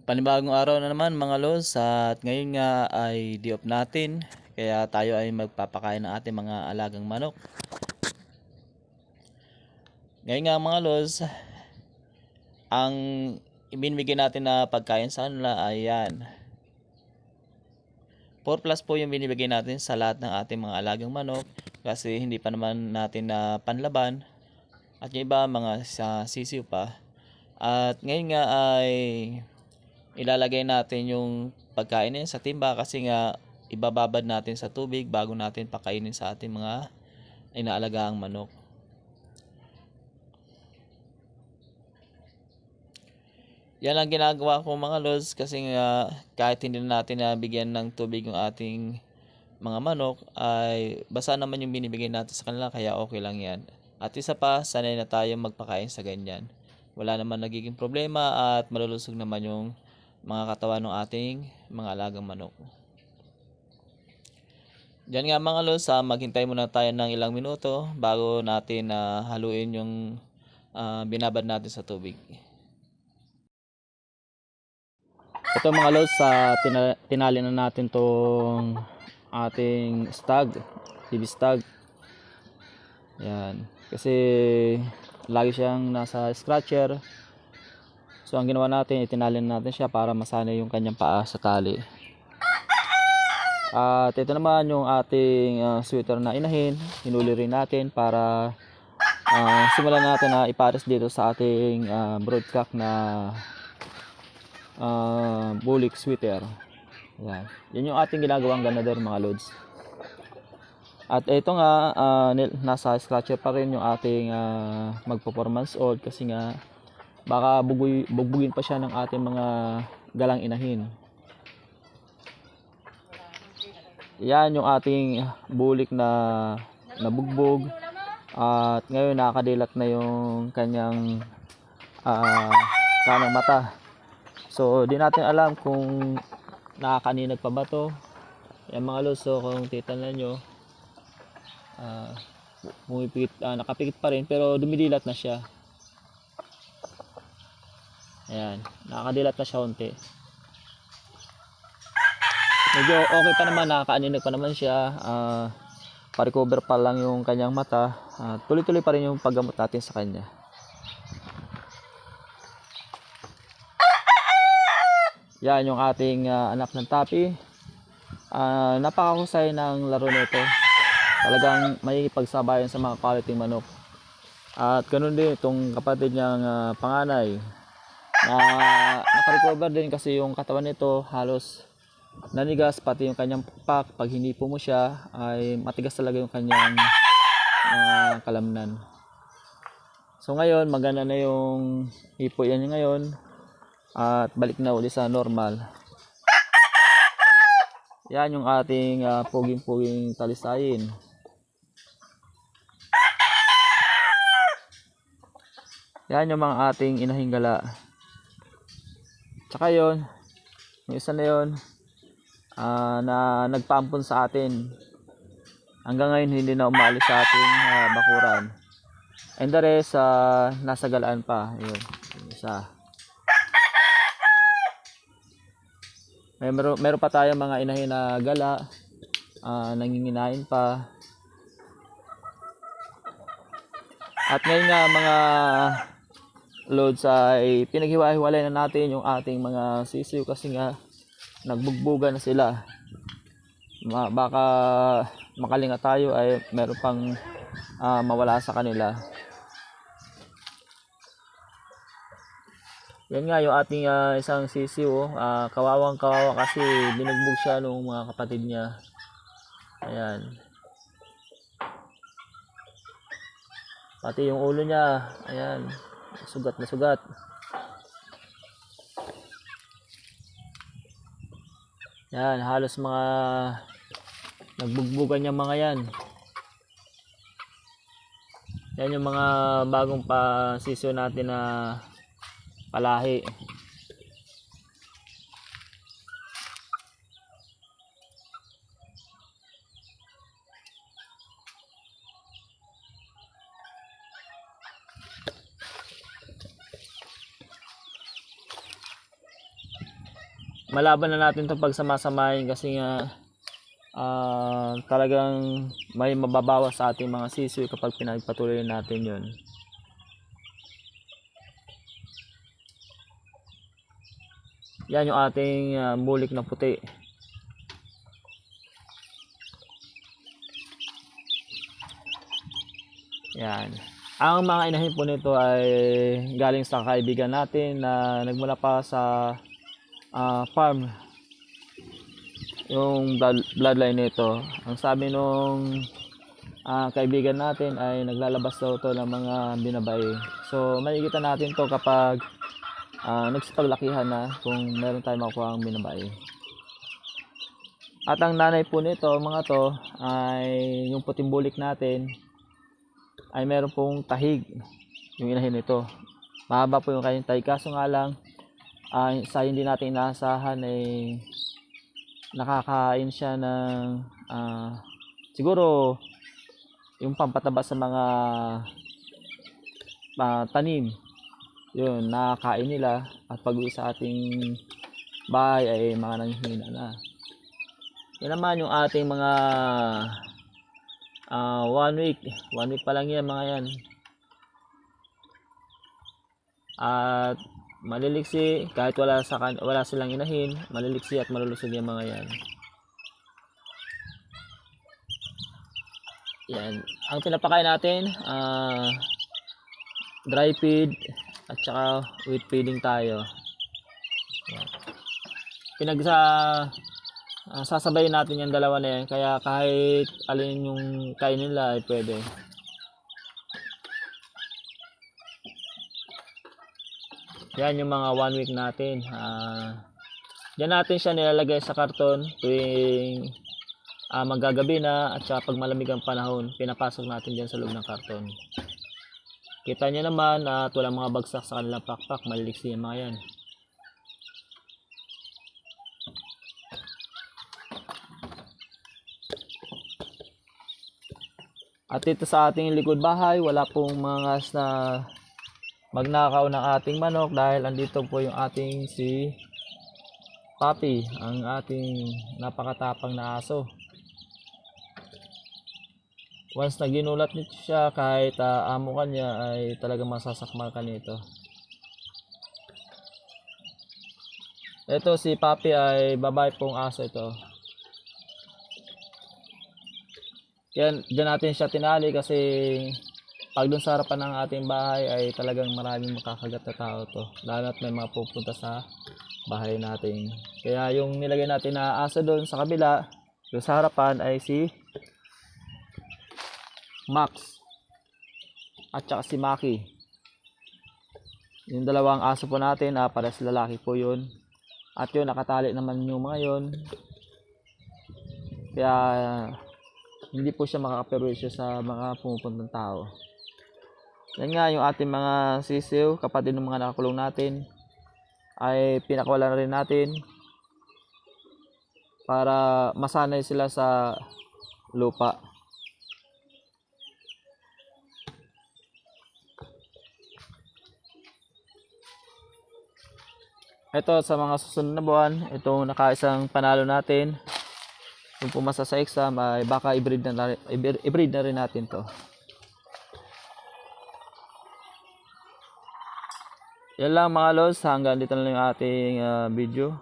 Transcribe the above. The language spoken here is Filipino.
Panibagong araw na naman mga lods, at ngayon nga ay day off natin, kaya tayo ay magpapakain ng ating mga alagang manok. Ngayon nga mga lods, ang ibinibigay natin na pagkain sa kanila ay yan, 4 plus po yung binibigay natin sa lahat ng ating mga alagang manok, kasi hindi pa naman natin na panlaban at yung iba mga sa sisiw pa. At ngayon nga ay ilalagay natin yung pagkain niya sa timba, kasi nga ibababad natin sa tubig bago natin pakainin sa ating mga inaalagaang manok. Yan ang ginagawa ko mga lods, kasi nga kahit hindi na natin nabigyan ng tubig yung ating mga manok, ay basa naman yung binibigay natin sa kanila, kaya okay lang yan. At isa pa, sanay na tayo magpakain sa ganyan. Wala naman nagiging problema at malulusog naman yung mga katawan ng ating mga alagang manok. Diyan nga mga lods, maghintay muna tayo ng ilang minuto bago natin haluin yung binabad natin sa tubig. Ito mga lods, tinali na natin tong ating stag, baby stag. Yan, kasi lagi siyang nasa scratcher. So ang ginawa natin, itinali natin siya para masanay yung kanyang paa sa tali. At ito naman yung ating sweater na inahin, hinuli rin natin para simulan natin na ipares dito sa ating broodcock na bulik sweater. Yan yung ating ginagawang ganador mga lods. At ito nga, nasa scratcher pa rin yung ating magpo-4 months old, kasi nga baka bugbugin pa siya ng ating mga galang inahin. Yan yung ating bulik na nabugbog, at ngayon nakadilat na yung kanyang kanang mata. So di natin alam kung nakakaninag pa ba to. Yan mga lods, so kung titignan nyo, nakapikit pa rin pero dumidilat na siya. Ayan, nakakadilat na siya unti. Medyo okay pa naman, nakakaaninag pa naman siya. Pa-recover pa lang yung kanyang mata. Tuloy-tuloy pa rin yung paggamot natin sa kanya. Yan yung ating anak ng Tapi. Napakahusay ng laro nito. Talagang may pagsabayan sa mga quality manok. At ganoon din itong kapatid niyang panganay. Naka-recover din, kasi yung katawan nito halos nanigas, pati yung kanyang pakpak. Pag hinipo mo siya ay matigas talaga yung kanyang kalamnan. So ngayon maganda na yung hipo yan niya ngayon, at balik na ulit sa normal. Yan yung ating puging-puging talisayin. Yan yung mga ating inahing gala. Tsaka yun, yung isa na yun, na nagpaampon sa atin. Hanggang ngayon hindi na umaalis sa ating bakuran. And the rest, nasa galaan pa. Yun, isa. Meron pa tayo mga inahin na gala, nanginginain pa. At ngayon nga mga loads, ay pinaghiwa-hiwalay na natin yung ating mga sisiw, kasi nga nagbugbugan na sila. Baka makalinga tayo ay meron pang mawala sa kanila. Yan nga yung ating isang sisiw, kawawang kawawa, kasi binugbog siya nung mga kapatid niya. Ayan, pati yung ulo niya, ayan, sugat na sugat. Yan, halos mga nagbugbugan yung mga yan. Yan yung mga bagong sisiw natin na palahi. malaban na natin itong pagsamasamahin kasi nga talagang may mababawas sa ating mga sisiw kapag pinagpatuloy natin yun. Yan yung ating mulik na puti. Yan. Ang mga inahin po nito ay galing sa kaibigan natin na nagmula pa sa farm. Yung bloodline nito, ang sabi nung kaibigan natin ay naglalabas daw to ng mga binabae. So makikita natin to kapag nagsipaglakihan na kung meron tayong makuha ang binabae. At ang nanay po nito, mga to, ay yung puting bulik natin ay meron pong tahig yung inahin nito. Mahaba po yung kanyang tahig, kaso nga lang sa hindi natin inaasahan ay nakakain siya ng siguro yung pampataba sa mga tanim. Yun, nakakain nila at pag-uwi sa ating bahay ay mga nanghihina na. Yan naman yung ating mga 1 week pa lang yan, mga yan. At maliliksi kahit wala silang inahin, maliliksi at malulusog yung mga yan. Yan, ang pinapakain natin dry feed at saka wheat feeding tayo. Yan. Sasabayin natin yung dalawa na yan, kaya kahit alin yung kainin nila ay pwede. Yan yung mga 1 week natin. Diyan natin siya nilalagay sa karton tuwing magagabi na at saka pag malamig ang panahon, pinapasok natin diyan sa loob ng karton. Kita nyo naman at walang mga bagsak sa kanilang pakpak, maliliksi yung mga yan. At dito sa ating likod bahay, wala pong mga na magnakaw ng ating manok dahil andito po yung ating si Papi, ang ating napakatapang na aso. Once na ginulat nito siya, kahit amo ka niya ay talagang masasakmal ka nito. Ito si Papi ay babae pong aso ito. Yan, dyan natin siya tinali kasi pag dun sa harapan ng ating bahay ay talagang maraming makakagat na tao to. Lalo at may mga pupunta sa bahay natin. Kaya yung nilagay natin na aso doon sa kabila, doon sa harapan ay si Max at saka si Maki. Yung dalawang aso po natin, pares lalaki po yun. At yun, nakatali naman yung mga yun. Kaya hindi po siya makakaperwisyo sa mga pumupuntang tao. Yan nga yung ating mga sisiw, kapatid ng mga nakakulong natin, ay pinakawalan na rin natin para masanay sila sa lupa. Ito sa mga susunod na buwan, itong nakaisang panalo natin, kung pumasa sa exam ay baka i-breed na rin natin to. Yan lang mga lods, hanggang dito na lang yung ating video.